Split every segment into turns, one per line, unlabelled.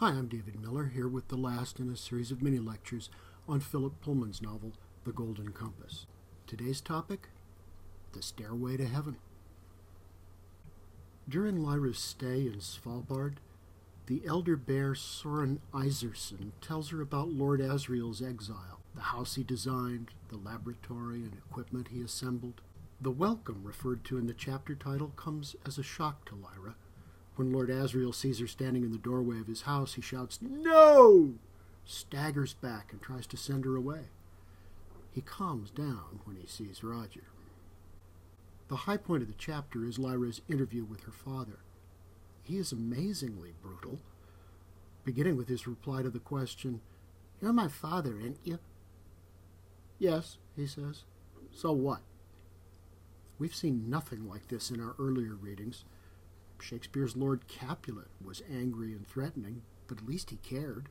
Hi, I'm David Miller, here with the last in a series of mini-lectures on Philip Pullman's novel, The Golden Compass. Today's topic, The Stairway to Heaven. During Lyra's stay in Svalbard, the elder bear Soren Iserson tells her about Lord Asriel's exile, the house he designed, the laboratory and equipment he assembled. The welcome referred to in the chapter title comes as a shock to Lyra. When Lord Asriel sees her standing in the doorway of his house, he shouts, "No!" staggers back and tries to send her away. He calms down when he sees Roger. The high point of the chapter is Lyra's interview with her father. He is amazingly brutal, beginning with his reply to the question, "You're my father, ain't you?" "Yes," he says. "So what?" We've seen nothing like this in our earlier readings. Shakespeare's Lord Capulet was angry and threatening, but at least he cared.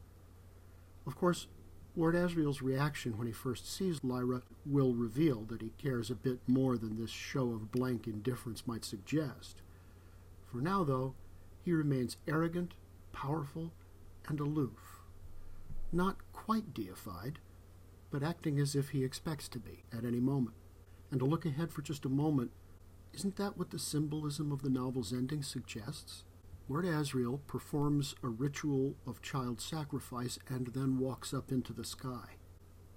Of course, Lord Asriel's reaction when he first sees Lyra will reveal that he cares a bit more than this show of blank indifference might suggest. For now, though, he remains arrogant, powerful, and aloof. Not quite deified, but acting as if he expects to be at any moment. And to look ahead for just a moment, isn't that what the symbolism of the novel's ending suggests? Lord Asriel performs a ritual of child sacrifice and then walks up into the sky.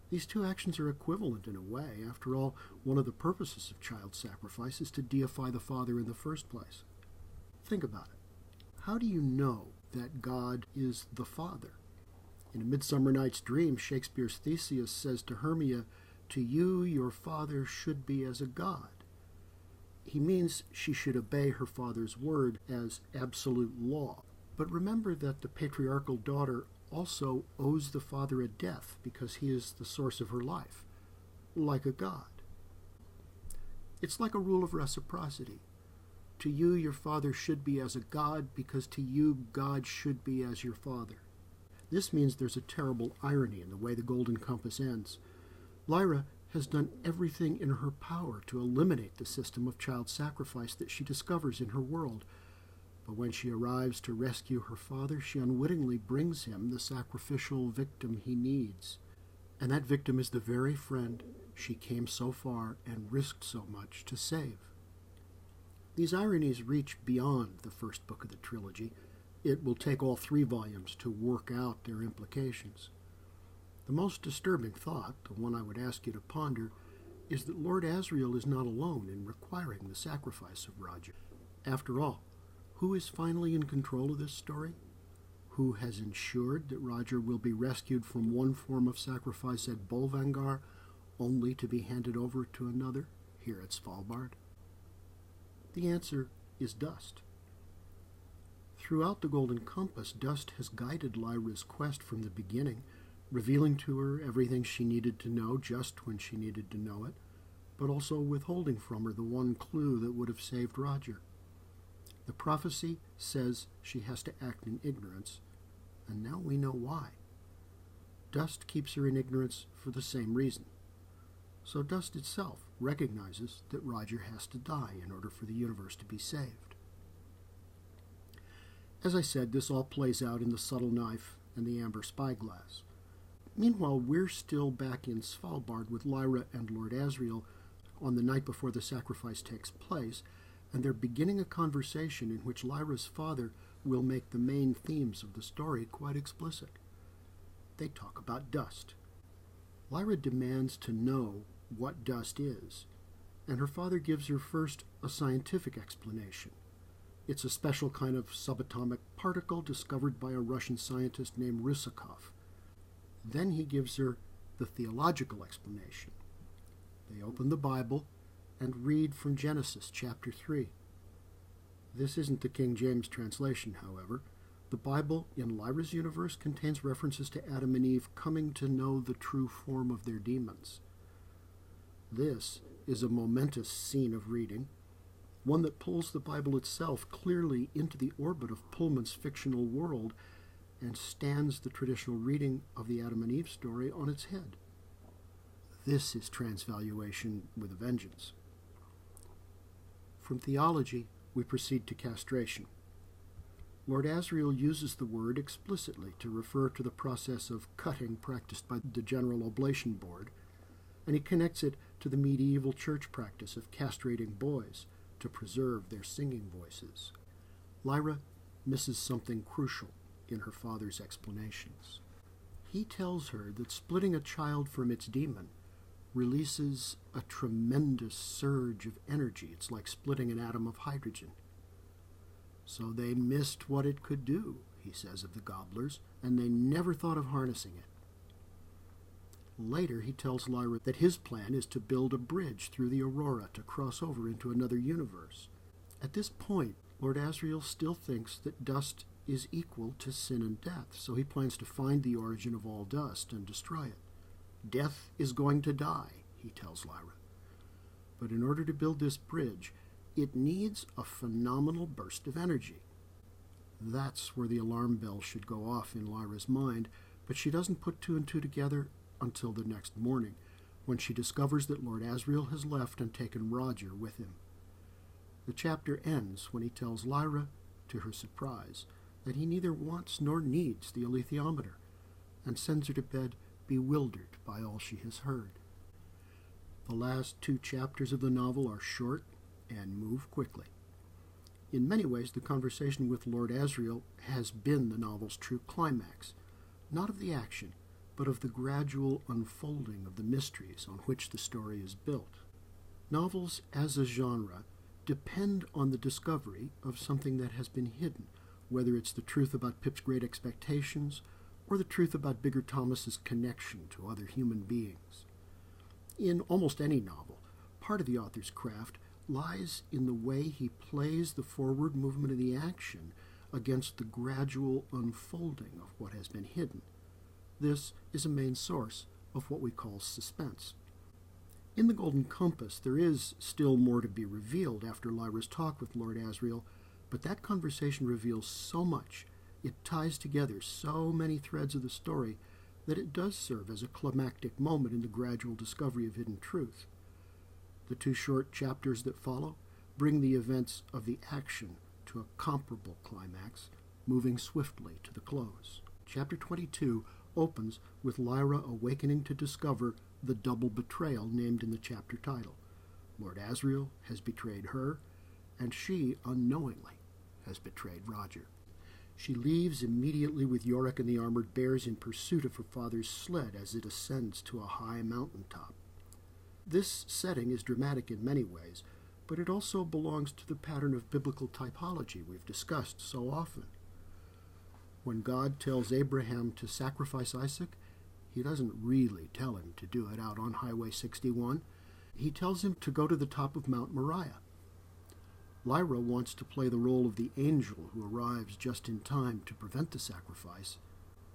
These two actions are equivalent in a way. After all, one of the purposes of child sacrifice is to deify the father in the first place. Think about it. How do you know that God is the Father? In A Midsummer Night's Dream, Shakespeare's Theseus says to Hermia, "To you your father should be as a god." He means she should obey her father's word as absolute law. But remember that the patriarchal daughter also owes the father a death because he is the source of her life, like a god. It's like a rule of reciprocity. To you your father should be as a god because to you God should be as your father. This means there's a terrible irony in the way the Golden Compass ends. Lyra has done everything in her power to eliminate the system of child sacrifice that she discovers in her world. But when she arrives to rescue her father, she unwittingly brings him the sacrificial victim he needs. And that victim is the very friend she came so far and risked so much to save. These ironies reach beyond the first book of the trilogy. It will take all 3 volumes to work out their implications. The most disturbing thought, the one I would ask you to ponder, is that Lord Asriel is not alone in requiring the sacrifice of Roger. After all, who is finally in control of this story? Who has ensured that Roger will be rescued from one form of sacrifice at Bolvangar, only to be handed over to another here at Svalbard? The answer is Dust. Throughout the Golden Compass, Dust has guided Lyra's quest from the beginning, revealing to her everything she needed to know just when she needed to know it, but also withholding from her the one clue that would have saved Roger. The prophecy says she has to act in ignorance, and now we know why. Dust keeps her in ignorance for the same reason. So Dust itself recognizes that Roger has to die in order for the universe to be saved. As I said, this all plays out in the subtle knife and the amber spyglass. Meanwhile, we're still back in Svalbard with Lyra and Lord Asriel on the night before the sacrifice takes place, and they're beginning a conversation in which Lyra's father will make the main themes of the story quite explicit. They talk about dust. Lyra demands to know what dust is, and her father gives her first a scientific explanation. It's a special kind of subatomic particle discovered by a Russian scientist named Rysakov. Then he gives her the theological explanation. They open the Bible and read from Genesis chapter 3. This isn't the King James translation, however. The Bible in Lyra's universe contains references to Adam and Eve coming to know the true form of their demons. This is a momentous scene of reading, one that pulls the Bible itself clearly into the orbit of Pullman's fictional world and stands the traditional reading of the Adam and Eve story on its head. This is transvaluation with a vengeance. From theology, we proceed to castration. Lord Asriel uses the word explicitly to refer to the process of cutting practiced by the General Oblation Board, and he connects it to the medieval church practice of castrating boys to preserve their singing voices. Lyra misses something crucial in her father's explanations. He tells her that splitting a child from its demon releases a tremendous surge of energy. It's like splitting an atom of hydrogen. So they missed what it could do, he says of the gobblers, and they never thought of harnessing it. Later, he tells Lyra that his plan is to build a bridge through the Aurora to cross over into another universe. At this point, Lord Asriel still thinks that dust is equal to sin and death, so he plans to find the origin of all dust and destroy it. Death is going to die, he tells Lyra. But in order to build this bridge, it needs a phenomenal burst of energy. That's where the alarm bell should go off in Lyra's mind, but she doesn't put two and two together until the next morning, when she discovers that Lord Asriel has left and taken Roger with him. The chapter ends when he tells Lyra, to her surprise, that he neither wants nor needs the alethiometer, and sends her to bed bewildered by all she has heard. The last two chapters of the novel are short and move quickly. In many ways, the conversation with Lord Asriel has been the novel's true climax, not of the action, but of the gradual unfolding of the mysteries on which the story is built. Novels, as a genre, depend on the discovery of something that has been hidden, whether it's the truth about Pip's great expectations or the truth about Bigger Thomas's connection to other human beings. In almost any novel, part of the author's craft lies in the way he plays the forward movement of the action against the gradual unfolding of what has been hidden. This is a main source of what we call suspense. In The Golden Compass, there is still more to be revealed after Lyra's talk with Lord Asriel, but that conversation reveals so much, it ties together so many threads of the story, that it does serve as a climactic moment in the gradual discovery of hidden truth. The two short chapters that follow bring the events of the action to a comparable climax, moving swiftly to the close. Chapter 22 opens with Lyra awakening to discover the double betrayal named in the chapter title. Lord Asriel has betrayed her, and she, unknowingly, has betrayed Roger. She leaves immediately with Yorick and the armored bears in pursuit of her father's sled as it ascends to a high mountaintop. This setting is dramatic in many ways, but it also belongs to the pattern of biblical typology we've discussed so often. When God tells Abraham to sacrifice Isaac, he doesn't really tell him to do it out on Highway 61. He tells him to go to the top of Mount Moriah. Lyra wants to play the role of the angel who arrives just in time to prevent the sacrifice,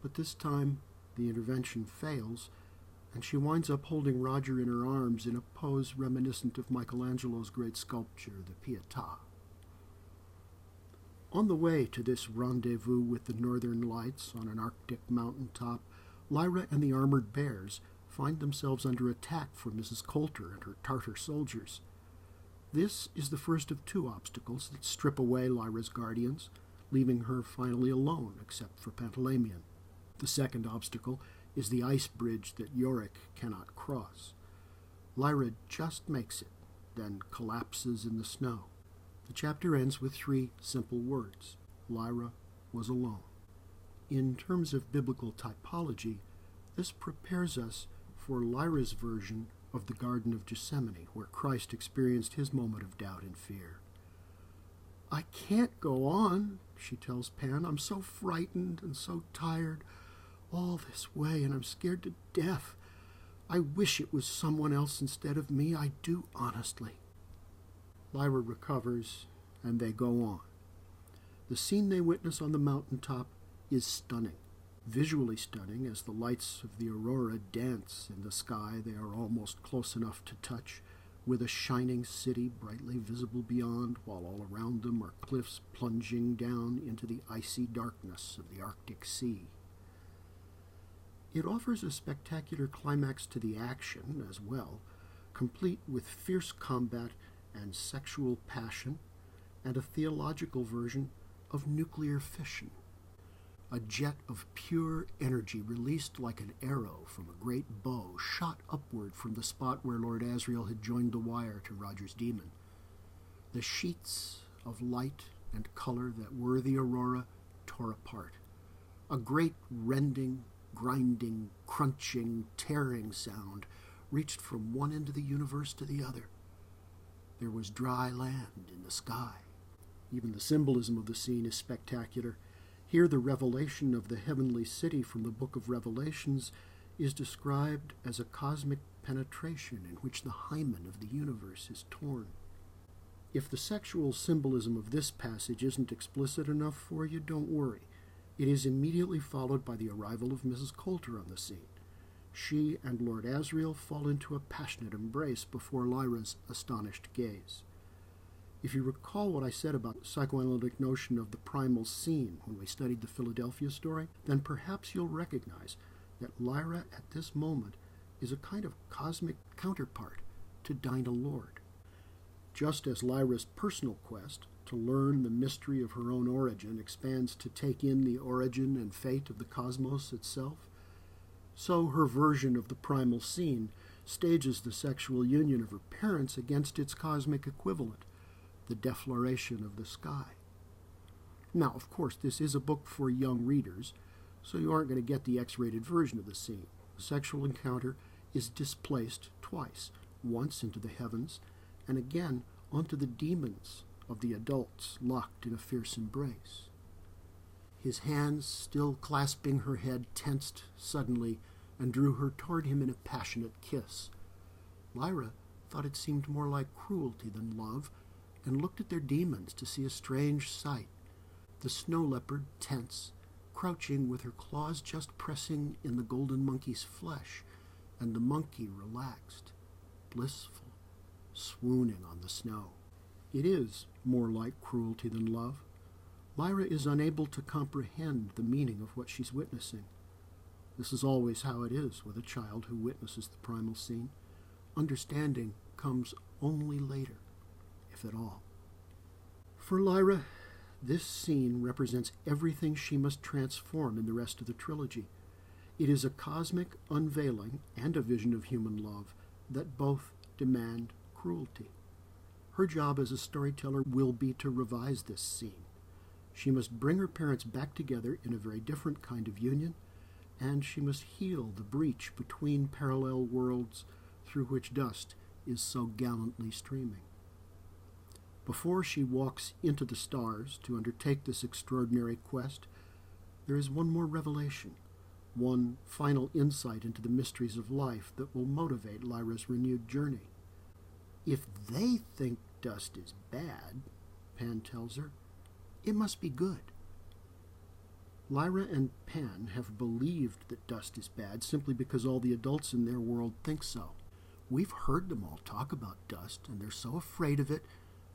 but this time the intervention fails, and she winds up holding Roger in her arms in a pose reminiscent of Michelangelo's great sculpture, the Pietà. On the way to this rendezvous with the northern lights on an Arctic mountaintop, Lyra and the armored bears find themselves under attack from Mrs. Coulter and her Tartar soldiers. This is the first of two obstacles that strip away Lyra's guardians, leaving her finally alone except for Pantaleimon. The second obstacle is the ice bridge that Yorick cannot cross. Lyra just makes it, then collapses in the snow. The chapter ends with three simple words: Lyra was alone. In terms of biblical typology, this prepares us for Lyra's version of the Garden of Gethsemane, where Christ experienced his moment of doubt and fear. "I can't go on," she tells Pan. "I'm so frightened and so tired all this way, and I'm scared to death. I wish it was someone else instead of me. I do, honestly." Lyra recovers, and they go on. The scene they witness on the mountaintop is stunning, visually stunning, as the lights of the aurora dance in the sky they are almost close enough to touch, with a shining city brightly visible beyond, while all around them are cliffs plunging down into the icy darkness of the Arctic Sea. It offers a spectacular climax to the action as well, complete with fierce combat and sexual passion, and a theological version of nuclear fission. A jet of pure energy released like an arrow from a great bow shot upward from the spot where Lord Asriel had joined the wire to Roger's demon. The sheets of light and color that were the aurora tore apart. A great rending, grinding, crunching, tearing sound reached from one end of the universe to the other. There was dry land in the sky. Even the symbolism of the scene is spectacular. Here the revelation of the heavenly city from the Book of Revelations is described as a cosmic penetration in which the hymen of the universe is torn. If the sexual symbolism of this passage isn't explicit enough for you, don't worry. It is immediately followed by the arrival of Mrs. Coulter on the scene. She and Lord Asriel fall into a passionate embrace before Lyra's astonished gaze. If you recall what I said about the psychoanalytic notion of the primal scene when we studied the Philadelphia story, then perhaps you'll recognize that Lyra at this moment is a kind of cosmic counterpart to Dinah Lord. Just as Lyra's personal quest to learn the mystery of her own origin expands to take in the origin and fate of the cosmos itself, so her version of the primal scene stages the sexual union of her parents against its cosmic equivalent, the defloration of the sky. Now, of course, this is a book for young readers, so you aren't going to get the X-rated version of the scene. The sexual encounter is displaced twice, once into the heavens, and again onto the demons of the adults locked in a fierce embrace. His hands, still clasping her head, tensed suddenly and drew her toward him in a passionate kiss. Lyra thought it seemed more like cruelty than love, and looked at their demons to see a strange sight. The snow leopard, tense, crouching with her claws just pressing in the golden monkey's flesh, and the monkey relaxed, blissful, swooning on the snow. It is more like cruelty than love. Lyra is unable to comprehend the meaning of what she's witnessing. This is always how it is with a child who witnesses the primal scene. Understanding comes only later, if at all. For Lyra, this scene represents everything she must transform in the rest of the trilogy. It is a cosmic unveiling and a vision of human love that both demand cruelty. Her job as a storyteller will be to revise this scene. She must bring her parents back together in a very different kind of union, and she must heal the breach between parallel worlds through which Dust is so gallantly streaming. Before she walks into the stars to undertake this extraordinary quest, there is one more revelation, one final insight into the mysteries of life that will motivate Lyra's renewed journey. If they think Dust is bad, Pan tells her, it must be good. Lyra and Pan have believed that Dust is bad simply because all the adults in their world think so. We've heard them all talk about Dust, and they're so afraid of it,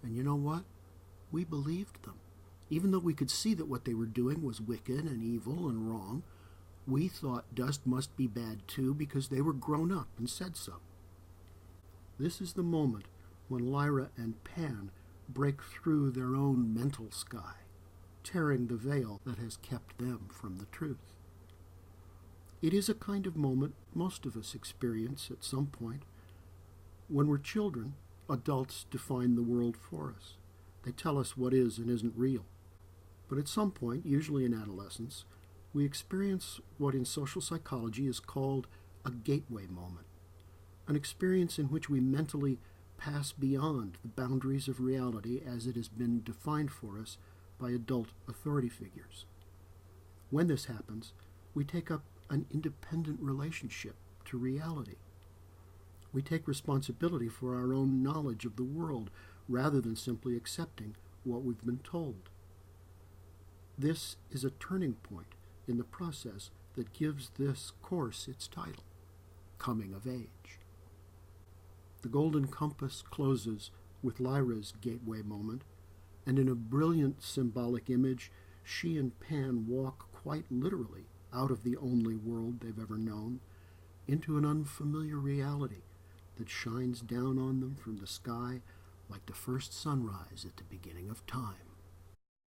and you know what? We believed them. Even though we could see that what they were doing was wicked and evil and wrong, we thought Dust must be bad too because they were grown up and said so. This is the moment when Lyra and Pan break through their own mental sky, tearing the veil that has kept them from the truth. It is a kind of moment most of us experience at some point. When we're children, adults define the world for us. They tell us what is and isn't real. But at some point, usually in adolescence, we experience what in social psychology is called a gateway moment, an experience in which we mentally pass beyond the boundaries of reality as it has been defined for us by adult authority figures. When this happens, we take up an independent relationship to reality. We take responsibility for our own knowledge of the world rather than simply accepting what we've been told. This is a turning point in the process that gives this course its title, Coming of Age. The Golden Compass closes with Lyra's gateway moment, and in a brilliant symbolic image, she and Pan walk quite literally out of the only world they've ever known into an unfamiliar reality that shines down on them from the sky like the first sunrise at the beginning of time.